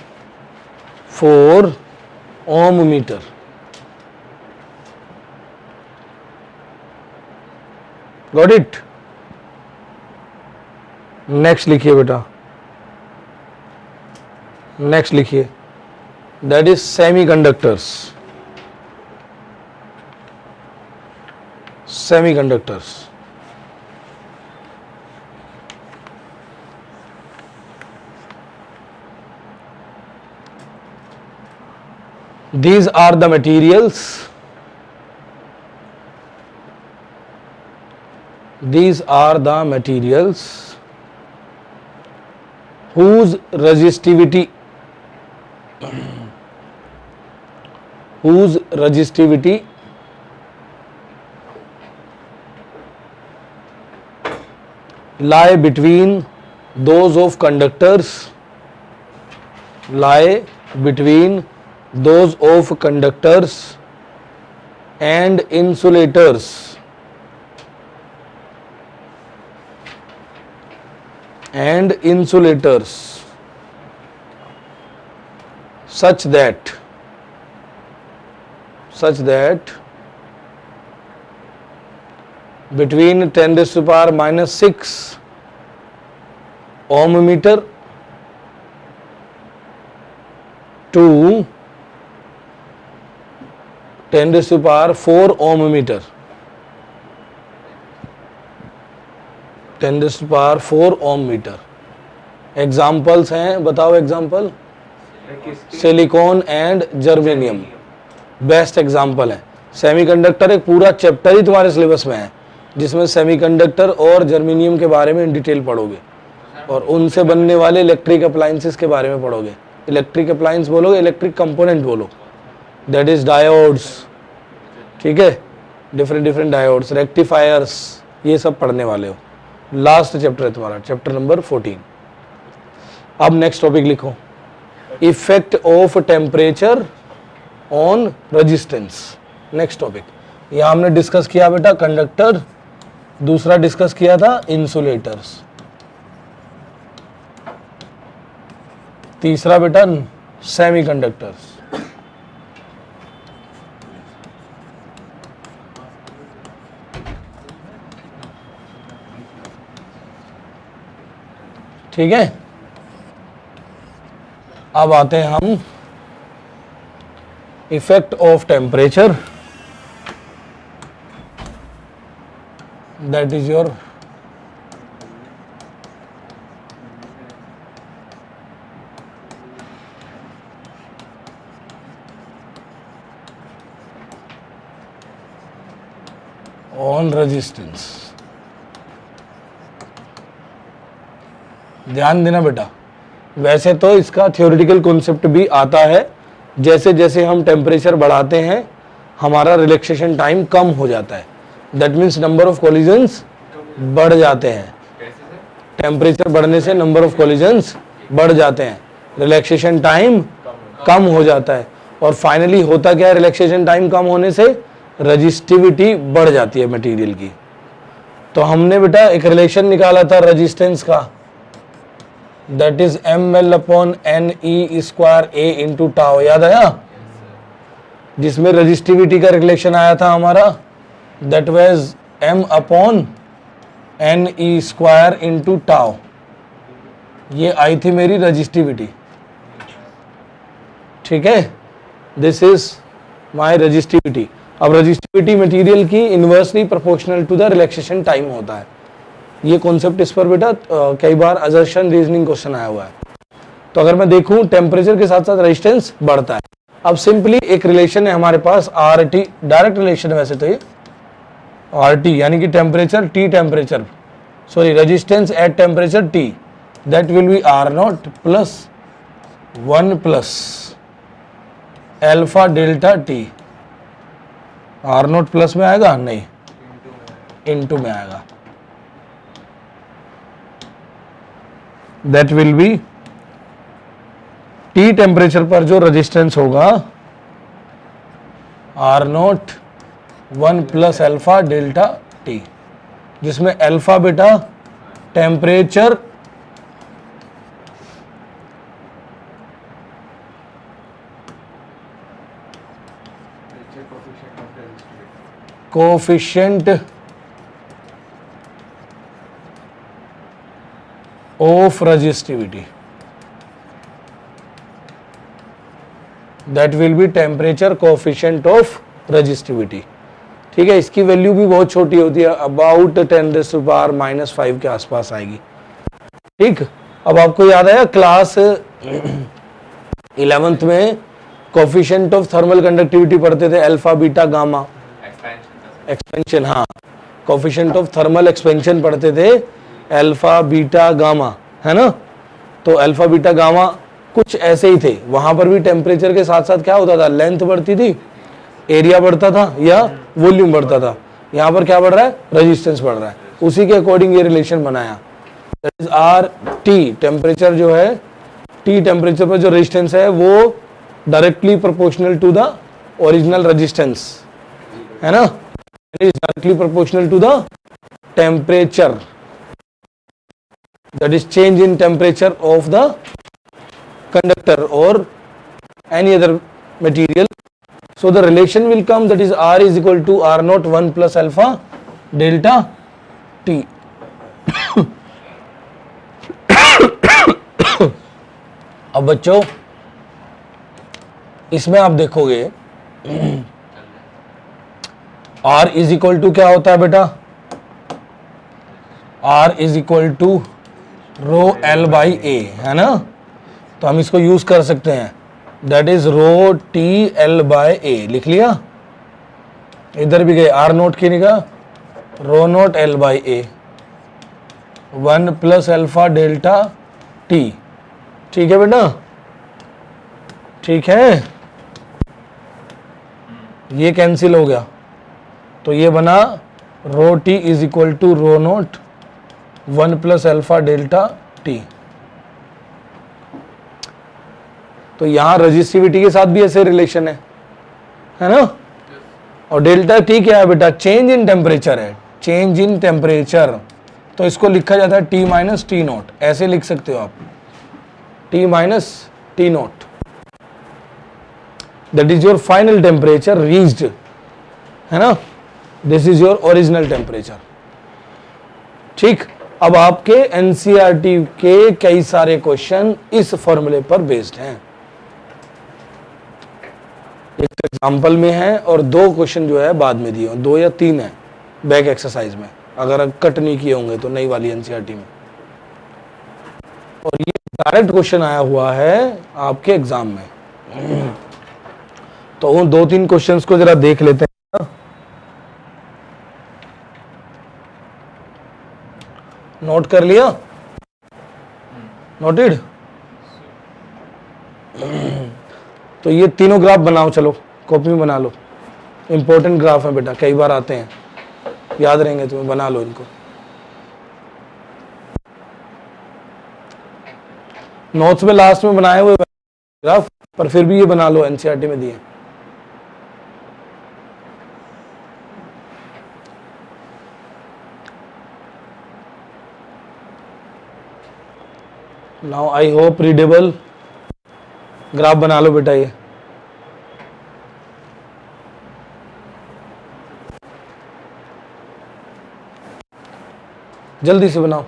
4 ohm meter. Got it? Next लिखिए बेटा, next लिखिए, that is semiconductors. These are the materials. Whose resistivity lie between those of conductors and insulators, such that between 10 raised to the power minus 6 ohm meter to 10 raised to the power 4 ohm meter. 10 raised to the power 4 ohm meter. Examples हैं, बताओ example. Silicon and germanium best example है. Semiconductor एक पूरा chapter ही तुम्हारे syllabus में है जिसमें semiconductor और जर्मेनियम के बारे में इन डिटेल पढ़ोगे और उनसे बनने वाले इलेक्ट्रिक अप्लायंसेस के बारे में पढ़ोगे. इलेक्ट्रिक अप्लायंस बोलोगे, इलेक्ट्रिक कंपोनेंट बोलो, दैट इज डायोड्स. ठीक है, डिफरेंट डायोड्स, रेक्टिफायर्स, ये सब पढ़ने वाले हो. लास्ट चैप्टर है तुम्हारा, चैप्टर नंबर 14. अब नेक्स्ट टॉपिक लिखो. Effect of temperature on resistance. Next topic, यहां हमने डिस्कस किया बेटा कंडक्टर, दूसरा डिस्कस किया था इंसुलेटर्स, तीसरा बेटा सेमीकंडक्टर्स। ठीक है, अब आते हैं हम effect of temperature, that is your on resistance. ध्यान देना बेटा, वैसे तो इसका थ्योरेटिकल कॉन्सेप्ट भी आता है, जैसे जैसे हम टेम्परेचर बढ़ाते हैं हमारा रिलैक्सेशन टाइम कम हो जाता है, that means number of collisions बढ़ जाते हैं। टेम्परेचर बढ़ने से नंबर ऑफ कॉलिजन्स बढ़ जाते हैं, रिलैक्सेशन टाइम कम हो जाता है, और फाइनली होता क्या है, रिलैक्सेशन टाइम कम होने से रजिस्टिविटी बढ़ जाती है मटेरियल की। तो हमने बेटा एक रिलेशन निकाला था रेजिस्टेंस का, that is ml upon N E square A into tau, याद आया, जिसमें रजिस्टिविटी का रिलेशन आया था हमारा, that was m upon N E square into tau, ये आई थी मेरी रजिस्टिविटी। ठीक है, दिस इज माई रजिस्टिविटी। अब रजिस्टिविटी मटेरियल की inversely proportional to the relaxation time होता है। ये कॉन्सेप्ट इस पर बेटा कई बार असर्शन रीजनिंग क्वेश्चन आया हुआ है। तो अगर मैं देखूं टेम्परेचर के साथ साथ रेजिस्टेंस बढ़ता है। अब सिंपली एक रिलेशन है हमारे पास आर टी, डायरेक्ट रिलेशन है वैसे तो ये आर टी, यानी कि temperature T temperature sorry resistance at temperature T, that will be R not plus 1 plus alpha delta T. R not plus में आएगा, नहीं इनटू में आएगा, that will be T temperature पर जो रेजिस्टेंस होगा R not 1 plus alpha delta T, जिसमें alpha बेटा temperature coefficient of resistivity, that will B temperature coefficient of resistivity. ठीक है, इसकी वैल्यू भी बहुत छोटी होती है, अबाउट 10⁻⁻5 के आसपास आएगी। ठीक, अब आपको याद आया क्लास 11th में कोफिशिएंट ऑफ थर्मल कंडक्टिविटी पढ़ते थे, अल्फा बीटा गामा एक्सपेंशन, हाँ कोफिशिएंट ऑफ थर्मल एक्सपेंशन पढ़ते थे, अल्फा बीटा गामा, है ना। तो अल्फा बीटा गामा कुछ ऐसे ही थे, वहां पर भी टेम्परेचर के साथ साथ क्या होता था, लेंथ बढ़ती थी, एरिया बढ़ता था या वॉल्यूम बढ़ता था। यहाँ पर क्या बढ़ रहा है, रेजिस्टेंस बढ़ रहा है, उसी के अकॉर्डिंग ये रिलेशन बनाया। That is R T, temperature जो है टी टेम्परेचर पर जो रेजिस्टेंस है वो directly proportional to the original resistance, है ना, is directly proportional to the temperature, that is change in temperature of the conductor or any other material. So the relation will come, that is R is equal to R naught 1 plus alpha delta T. अब बच्चों इसमें आप देखोगे R is equal to क्या होता है बेटा, R is equal to rho L by A, है ना। तो हम इसको यूज कर सकते हैं, that is rho T L by A, लिख लिया, इधर भी गए आर नोट की निगाह, rho not L by A 1 plus alpha delta T. ठीक है बेटा, ठीक है, ये कैंसिल हो गया, तो ये बना rho T is equal to rho nought 1 plus alpha delta T. तो यहाँ रजिस्टिविटी के साथ भी ऐसे रिलेशन है ना। और डेल्टा टी क्या है बेटा, चेंज इन टेम्परेचर है, चेंज इन टेम्परेचर। तो इसको लिखा जाता है टी माइनस टी नॉट, ऐसे लिख सकते हो आप, T minus T not, that is your final temperature reached, है ना, this is your original temperature. ठीक, अब आपके एनसीईआरटी के कई सारे क्वेश्चन इस फॉर्मूले पर बेस्ड हैं। एक तो एग्जाम्पल में है और 2 क्वेश्चन जो है बाद में दिए, 2 या 3 है बैक एक्सरसाइज में, अगर कट नहीं किए होंगे तो नई वाली एनसीईआरटी में। और ये डायरेक्ट क्वेश्चन आया हुआ है आपके एग्जाम में। तो उन 2-3 क्वेश्चंस को जरा देख लेते हैं। नोट कर लिया, नोटेड। तो ये तीनों ग्राफ बनाओ, चलो कॉपी में बना लो, इंपॉर्टेंट ग्राफ है बेटा, कई बार आते हैं, याद रहेंगे तुम्हें, बना लो इनको। नोट्स में लास्ट में बनाए हुए ग्राफ, पर फिर भी ये बना लो, एनसीईआरटी में दिए। Now I hope readable graph बना लो बेटा, ये जल्दी से बनाओ।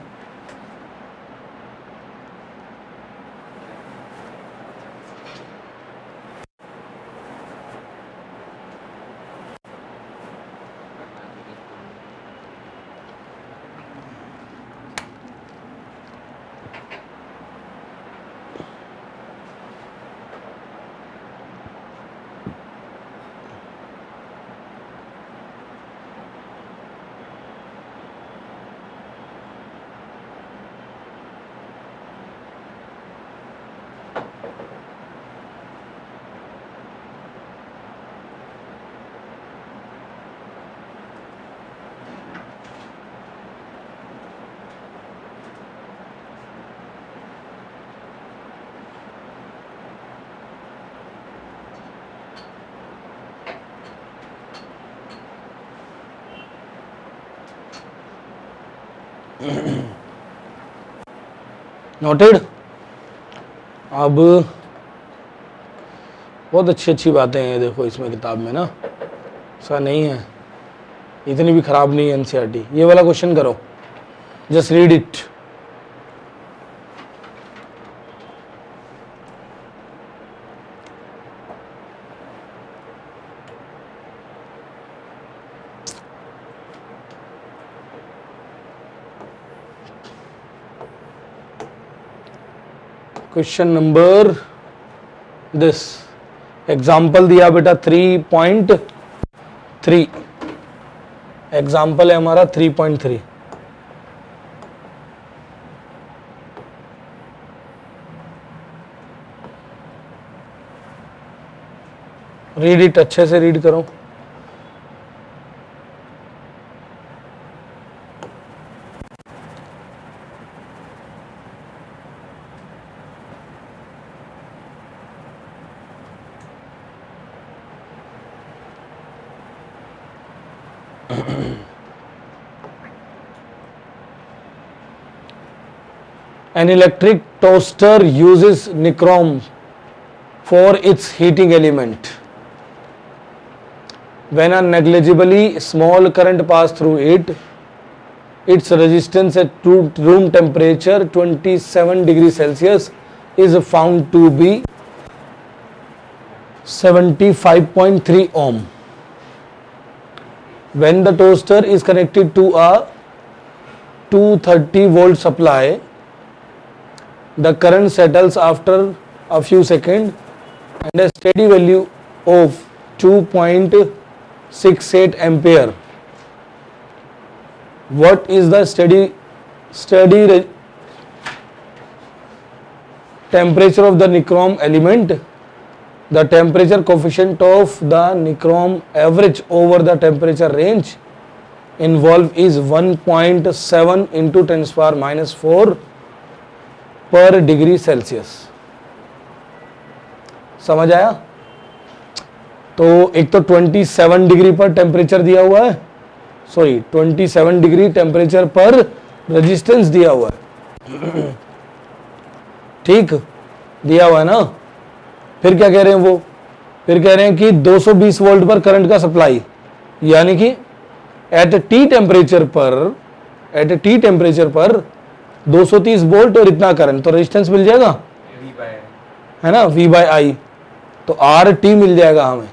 नोटेड। अब बहुत अच्छी अच्छी बातें हैं, देखो इसमें किताब में ना, ऐसा नहीं है, इतनी भी खराब नहीं है एनसीईआरटी। ये वाला क्वेश्चन करो, just read it. Question number this, example दिया बेटा 3.3, एग्जाम्पल है हमारा 3.3। रीड इट, अच्छे से रीड करो। An electric toaster uses nichrome for its heating element. When a negligibly small current passes through it, its resistance at room temperature 27 degrees Celsius is found to be 75.3 ohm. When the toaster is connected to a 230 volt supply, the current settles after a few seconds and a steady value of 2.68 ampere. What is the steady temperature of the nichrome element? The temperature coefficient of the nichrome average over the temperature range involved is 1.7 into 10⁻⁴ per degree Celsius. समझ आया? तो एक तो 27 degree पर temperature दिया हुआ है, sorry 27 degree temperature पर रेजिस्टेंस दिया हुआ है, ठीक, दिया हुआ है ना। फिर क्या कह रहे हैं वो, फिर कह रहे हैं कि 220 वोल्ट पर करंट का सप्लाई, यानी कि एट टी टेम्परेचर पर 230 वोल्ट और इतना करंट, तो रेजिस्टेंस मिल जाएगा, है ना, V बाय आई, तो आर टी मिल जाएगा हमें,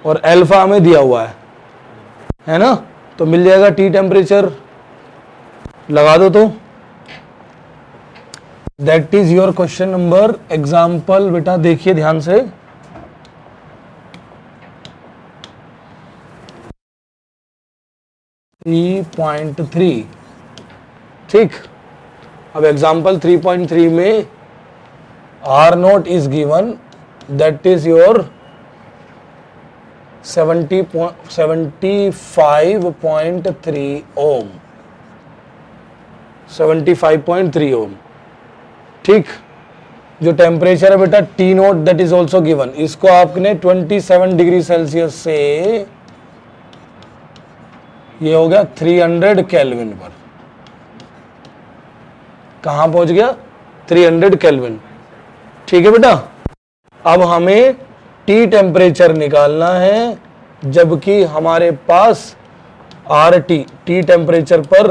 और अल्फा हमें दिया हुआ है ना, तो मिल जाएगा टी टेम्परेचर, लगा दो। तो that is your question number example, बेटा देखिए ध्यान से, पॉइंट 3, ठीक। अब एग्जाम्पल 3.3 में R nought is given, that is your 75.3 ohm, 75.3 ohm, ठीक। जो टेम्परेचर है बेटा T nought that is also given, इसको आपने 27 डिग्री सेल्सियस से ये हो गया 300 केल्विन पर, कहां पहुंच गया, 300 केल्विन, ठीक है बेटा। अब हमें टी टेम्परेचर निकालना है, जबकि हमारे पास आर टी टेम्परेचर पर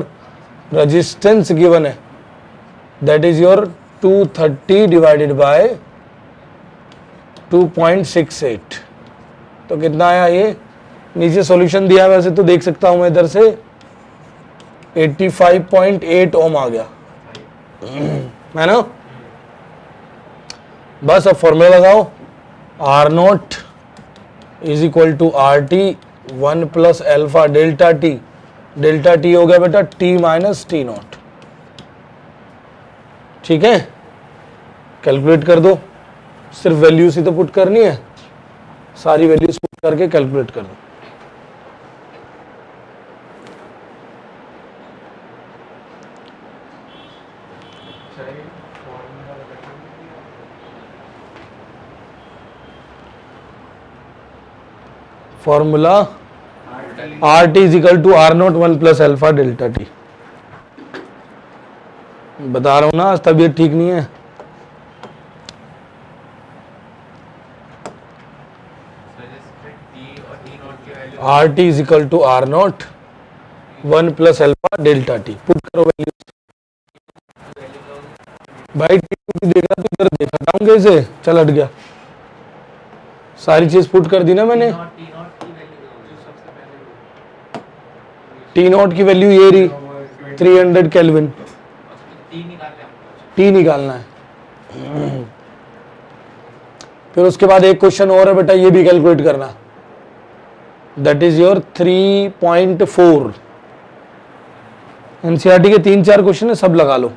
रेजिस्टेंस गिवन है, that is your 230 divided by 2.68, तो कितना आया, ये नीचे सॉल्यूशन दिया है, वैसे तो देख सकता हूं मैं इधर से 85.8 ओम आ गया, है ना। बस अब फॉर्मूला लगाओ, R nought is equal to R T 1 plus alpha delta T हो गया बेटा टी माइनस टी नोट, ठीक है। कैलकुलेट कर दो, सिर्फ वैल्यूज ही तो पुट करनी है, सारी वैल्यूज पुट करके कैलकुलेट कर दो। Formula R T is equal to R nought 1 plus alpha delta T, बता रहा हूं ना, आज तबीयत ठीक नहीं है। R T is equal to R nought 1 plus alpha delta T, put करो वैल्यू। भाई टी देखा तो इधर देखा हटाऊंगे इसे, चल हट गया, सारी चीज पुट कर दी ना मैंने। टी नोट की वैल्यू ये रही 300 केल्विन, टी निकालना है। फिर उसके बाद एक क्वेश्चन और है बेटा, ये भी कैलकुलेट करना, दैट इज योर 3.4। एनसीईआरटी के 3-4 क्वेश्चन है, सब लगा लो।